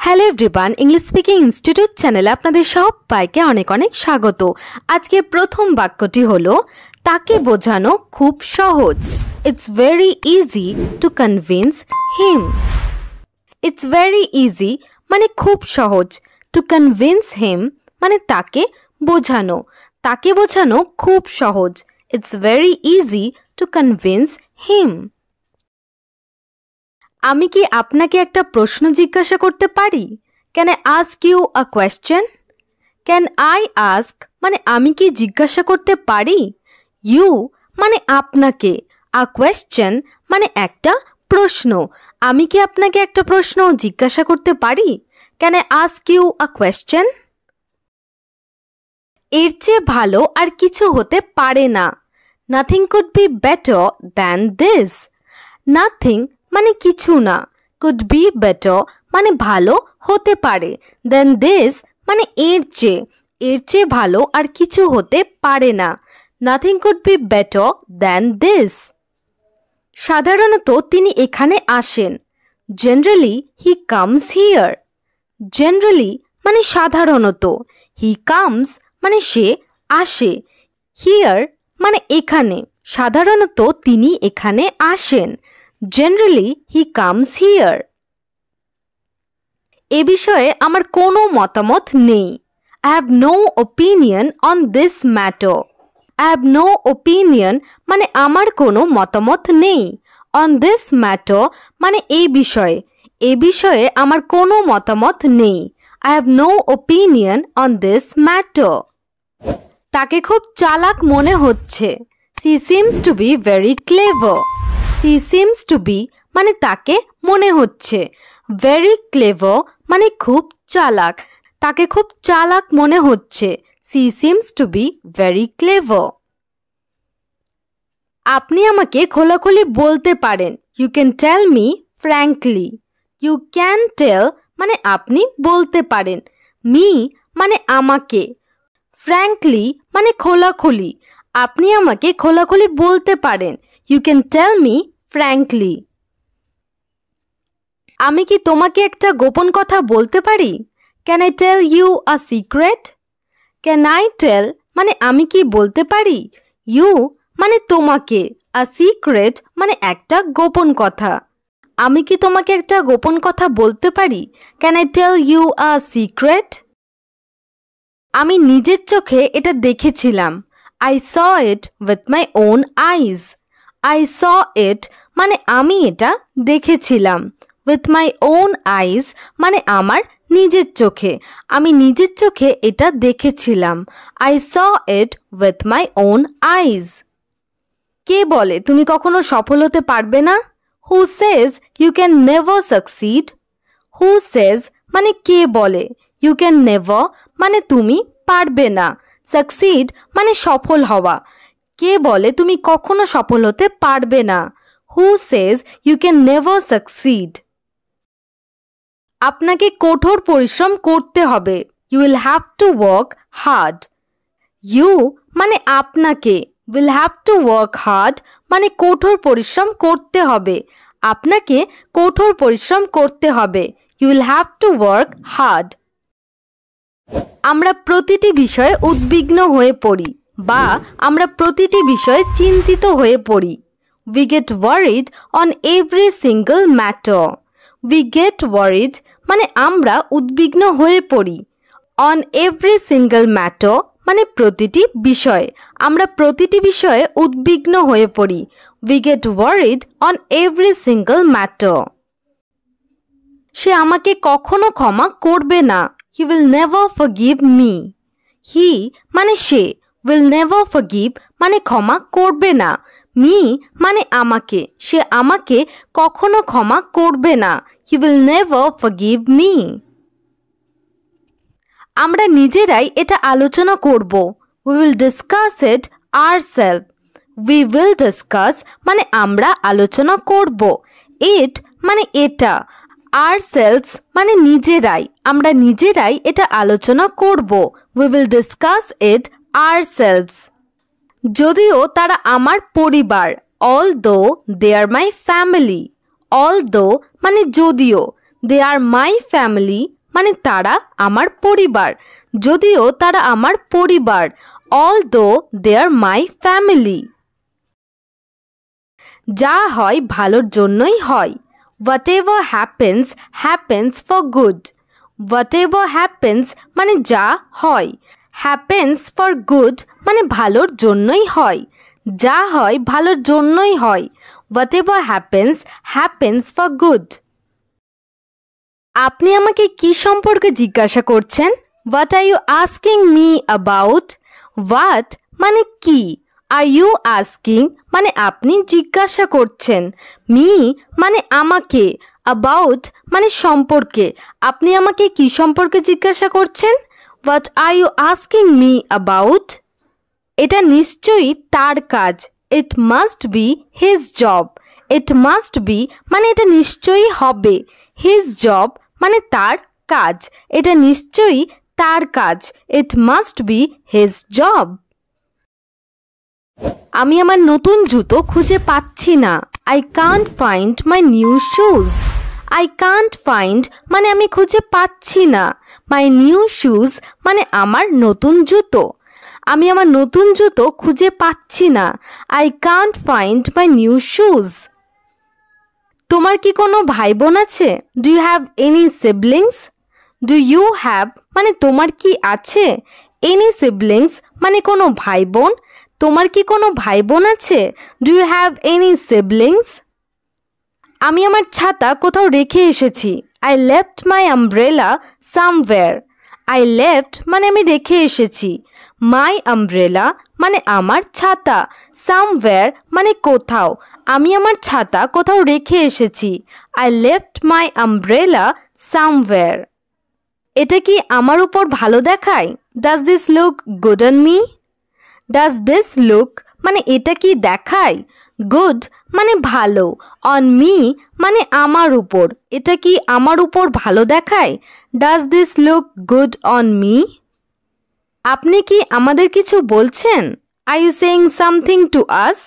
Hello everyone, English speaking institute চ্যানেলে আপনাদের সবাইকে অনেক অনেক স্বাগত। আজকে প্রথম বাক্যটি হলো তাকে বোঝানো খুব সহজ। It's very easy to convince him. It's very easy মানে খুব সহজ, টু কনভিন্স হিম মানে তাকে বোঝানো। তাকে বোঝানো খুব সহজ। It's very easy to convince him. আমি কি আপনাকে একটা প্রশ্ন জিজ্ঞাসা করতে পারি? Can I ask you a question? Can I ask মানে আমি কি জিজ্ঞাসা করতে পারি, ইউ মানে আপনাকে, আ কোয়েশ্চেন মানে একটা প্রশ্ন। আমি কি আপনাকে একটা প্রশ্ন জিজ্ঞাসা করতে পারি? Can I ask you a question? এর চেয়ে ভালো আর কিছু হতে পারে না। Nothing could be better than this. Nothing মানে কিছু না, কুড বি বেটার মানে ভালো হতে পারে, দেন দিস মানে এর চেয়ে ভালো আর কিছু হতে পারে না। Nothing could be better than this. সাধারণত তিনি এখানে আসেন। Generally he comes here. Generally মানে সাধারণত, হি কামস মানে সে আসে, হিয়ার মানে এখানে, সাধারণত তিনি এখানে আসেন। Generally he comes here. এ বিষয়ে আমার কোনো মতামত নেই। I have no opinion on this matter. I have no opinion মানে আমার কোনো মতামত নেই। On this matter মানে এই বিষয়ে আমার কোনো মতামত নেই। I have no opinion on this matter. তাকে খুব চালাক মনে হচ্ছে। She seems to be very clever. She seems to be মানে তাকে মনে হচ্ছে, very clever মানে খুব চালাক। তাকে খুব চালাক মনে হচ্ছে। She seems to be very clever. আপনি আমাকে খোলাখুলি বলতে পারেন। You can tell me frankly. You can tell মানে আপনি বলতে পারেন। Me মানে আমাকে। Frankly মানে খোলাখুলি। আপনি আমাকে খোলাখুলি বলতে পারেন। You can tell me frankly. আমি কি তোমাকে একটা গোপন কথা বলতে পারি? Can I tell you a secret? Can I tell মানে আমি কি বলতে পারি, you মানে তোমাকে, a secret মানে একটা গোপন কথা। আমি কি তোমাকে একটা গোপন কথা বলতে পারি? Can I tell you a secret? আমি নিজের চোখে এটা দেখেছিলাম। I saw it with my own eyes. I saw it মানে আমি এটা দেখেছিলাম। With my own eyes মানে আমার নিজের চোখে। আমি নিজের চোখে এটা দেখেছিলাম। I saw it with my own eyes. কে বলে তুমি কখনো সফল হতে পারবে না? Who says you can never succeed? Who says মানে কে বলে, you can never মানে তুমি পারবে না, succeed মানে সফল হওয়া। কে বলে তুমি কখনো সফল হতে পারবে না? Who says you can never succeed? আপনাকে কঠোর পরিশ্রম করতে হবে। You will have to work hard. You মানে আপনাকে, will have to work hard মানে কঠোর পরিশ্রম করতে হবে। আপনাকে কঠোর পরিশ্রম করতে হবে। You will have to work hard. আমরা প্রতিটি বিষয়ে উদ্বিগ্ন হয়ে পড়ি বা আমরা প্রতিটি বিষয়ে চিন্তিত হয়ে পড়ি। We get worried on every single matter. We get worried মানে আমরা উদ্বিগ্ন হয়ে পড়ি। On every single matter মানে প্রতিটি বিষয়ে, আমরা প্রতিটি বিষয়ে উদ্বিগ্ন হয়ে পড়ি। We get worried on every single matter. সে আমাকে কখনো ক্ষমা করবে না। He will never forgive me. He মানে সে, will never forgive মানে ক্ষমা করবে না। Me মানে আমাকে, সে আমাকে কখনো ক্ষমা করবে না। He will never forgive me. আমরা নিজেরাই এটা আলোচনা করব। We will discuss it ourselves. We will discuss মানে আমরা আলোচনা করব। It মানে এটা, ourselves মানে নিজেরাই, আমরা নিজেরাই এটা আলোচনা করব। We will discuss it ourselves. যদিও তারা আমার পরিবার, although they are my family. Although মানে যদিও, দে আর মাই ফ্যামিলি মানে তারা আমার পরিবার, যদিও তারা আমার পরিবার, although they R my family. যা হয় ভালোর জন্যই হয়, whatever happens happens for good. whatever happens মানে যা হয়, happens for good মানে ভালোর জন্যই হয়, যা হয় ভালোর জন্যই হয়, whatever happens happens for good. আপনি আমাকে কি সম্পর্কে জিজ্ঞাসা করছেন? What are you asking me about? What মানে কি, আর ইউ আস্কিং মানে আপনি জিজ্ঞাসা করছেন, মি মানে আমাকে, অ্যাবাউট মানে সম্পর্কে। আপনি আমাকে কি সম্পর্কে জিজ্ঞাসা করছেন? What are you asking me about? এটা নিশ্চয়ই তার কাজ, it must be his job. It must be মানে এটা নিশ্চয়ই হবে, হিজ জব মানে তার কাজ, এটা নিশ্চয়ই তার কাজ, it must be his job. আমি আমার নতুন জুতো খুঁজে পাচ্ছি না, I can't find my new shoes. I can't find মানে আমি খুঁজে পাচ্ছি না, মাই নিউ শুজ মানে আমার নতুন জুতো। আমি আমার নতুন জুতো খুঁজে পাচ্ছি না, I can't find my new shoes. তোমার কি কোনো ভাই বোন আছে? Do you have any siblings? Do you have মানে তোমার কি আছে, এনি সিবলিংস মানে কোনো ভাই বোন, তোমার কি কোনো ভাই বোন আছে? Do you have any siblings? আমি আমার ছাতা কোথাও রেখে এসেছি, I left my umbrella somewhere. I left মানে আমি রেখে এসেছি, মাই আমব্রেলা মানে আমার ছাতা, সামওয়্যার মানে কোথাও, আমি আমার ছাতা কোথাও রেখে এসেছি, I left my umbrella somewhere. এটা কি আমার উপর ভালো দেখায়? Does this look good on me? Does this look মানে এটা কি দেখায়, গুড মানে ভালো, অন মি মানে আমার উপর, এটা কি আমার উপর ভালো দেখায়? Does this look good on me? আপনি কি আমাদের কিছু বলছেন? Are you saying something to us?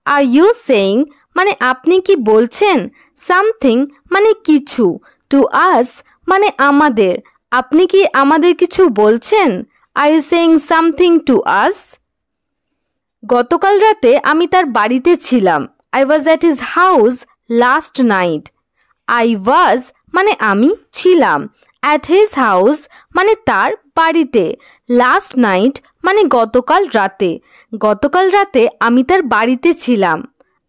Are you saying মানে আপনি কি বলছেন, সামথিং মানে কিছু, টু আস মানে আমাদের, আপনি কি আমাদের কিছু বলছেন? Are you saying something to us? গতকাল রাতে আমি তার বাড়িতে ছিলাম, I was at his house last night. I was মানে আমি ছিলাম, অ্যাট হিজ হাউস মানে তার বাড়িতে, লাস্ট নাইট মানে গতকাল রাতে, গতকাল রাতে আমি তার বাড়িতে ছিলাম,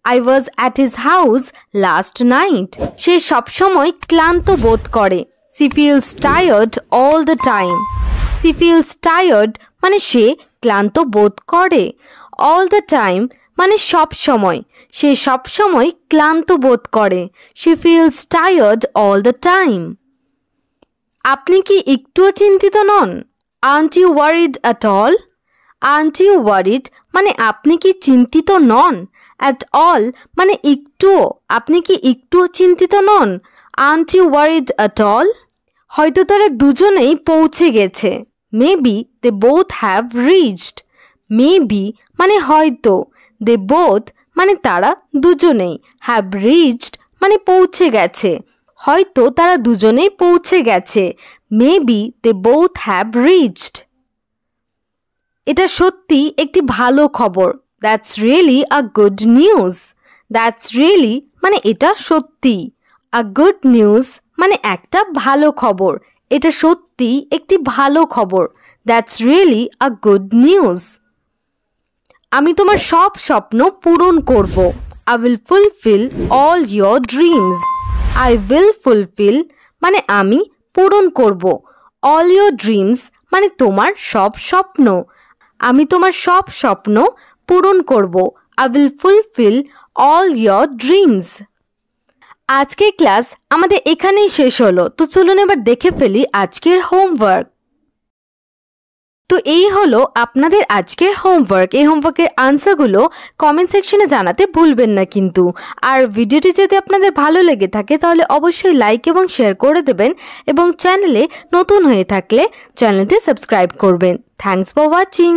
I was at his house last night. সে সবসময় ক্লান্ত বোধ করে, she feels tired all the time. She feels tired মানে সে ক্লান্ত বোধ করে, অল দ্য টাইম মানে সব সময়, সে সব সময় ক্লান্ত বোধ করে, she feels tired all the time. আপনি কি একটুও চিন্তিত নন? Aren't you worried at all? Aren't you worried মানে আপনি কি চিন্তিত নন, অ্যাট অল মানে একটুও, আপনি কি একটুও চিন্তিত নন, aren't you worried at all? হয়তো তারা দুজনেই পৌঁছে গেছে, maybe they both have reached. Maybe মানে হয়তো, দে বোথ মানে তারা দুজনেই, হ্যাভ রিচড মানে পৌঁছে গেছে, হয়তো তারা দুজনেই পৌঁছে গেছে, maybe they both have reached. এটা সত্যি একটি ভালো খবর, that's really a good news. That's really মানে এটা সত্যি, আ গুড নিউজ মানে একটা ভালো খবর, এটা সত্যি একটি ভালো খবর, that's really a good news. আমি তোমার সব স্বপ্ন পূরণ করব, I will fulfil all your dreams. I will fulfil মানে আমি পূরণ করব, অল ইয়োর ড্রিমস মানে তোমার সব স্বপ্ন, আমি তোমার সব স্বপ্ন পূরণ করব, I will fulfil all your dreams. আজকের ক্লাস আমাদের এখানেই শেষ হলো, তো চলুন এবার দেখে ফেলি আজকের হোমওয়ার্ক। তো এই হলো আপনাদের আজকের হোমওয়ার্ক। এই হোমওয়ার্কের আনসারগুলো কমেন্ট সেকশনে জানাতে ভুলবেন না কিন্তু। আর ভিডিওটি যদি আপনাদের ভালো লেগে থাকে তাহলে অবশ্যই লাইক এবং শেয়ার করে দেবেন, এবং চ্যানেলে নতুন হয়ে থাকলে চ্যানেলটি সাবস্ক্রাইব করবেন। Thanks for watching.